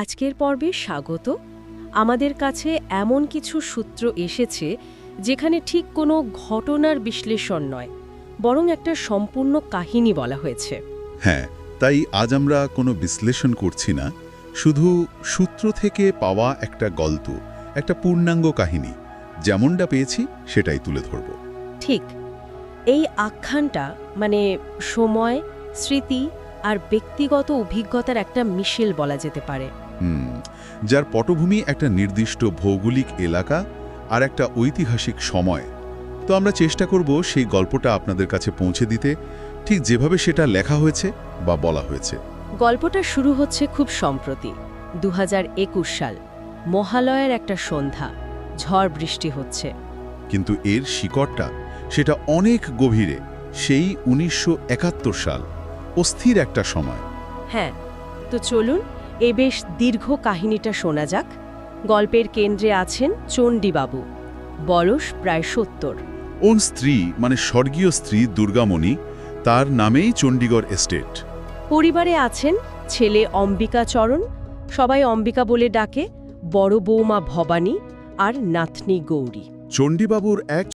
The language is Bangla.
আজকের পর্বে স্বাগত। আমাদের কাছে এমন কিছু সূত্র এসেছে যেখানে ঠিক কোনো ঘটনার বিশ্লেষণ নয়, বরং একটা সম্পূর্ণ কাহিনী বলা হয়েছে। হ্যাঁ, তাই আজ আমরা কোনো বিশ্লেষণ করছি না, শুধু সূত্র থেকে পাওয়া একটা গল্প, একটা পূর্ণাঙ্গ কাহিনী যেমনটা পেয়েছি সেটাই তুলে ধরব। ঠিক, এই আখ্যানটা মানে সময়, স্মৃতি আর ব্যক্তিগত অভিজ্ঞতার একটা মিশেল বলা যেতে পারে। যার পটভূমি একটা নির্দিষ্ট ভৌগোলিক এলাকা আর একটা ঐতিহাসিক সময়। তো আমরা চেষ্টা করব সেই গল্পটা আপনাদের কাছে পৌঁছে দিতে, ঠিক যেভাবে সেটা লেখা হয়েছে বা বলা হয়েছে। গল্পটা শুরু হচ্ছে খুব সম্প্রতি, 2021 সাল। মহালয়ের একটা সন্ধ্যা, ঝড় বৃষ্টি হচ্ছে। কিন্তু এর শিকড়টা সেটা অনেক গভীরে, সেই 1971 সাল, অস্থির একটা সময়। হ্যাঁ, তো চলুন এই বেশ দীর্ঘ কাহিনীটা শোনা যাক। গল্পের কেন্দ্রে আছেন চণ্ডীবাবু, বয়স প্রায় 70। ওর স্ত্রী মানে স্বর্গীয় স্ত্রী দুর্গামণি, তার নামেই চণ্ডীগড় এস্টেট। পরিবারে আছেন ছেলে অম্বিকাচরণ, সবাই অম্বিকা বলে ডাকে, বড় বৌমা ভবানী আর নাতনি গৌরী। চণ্ডীবাবুর এক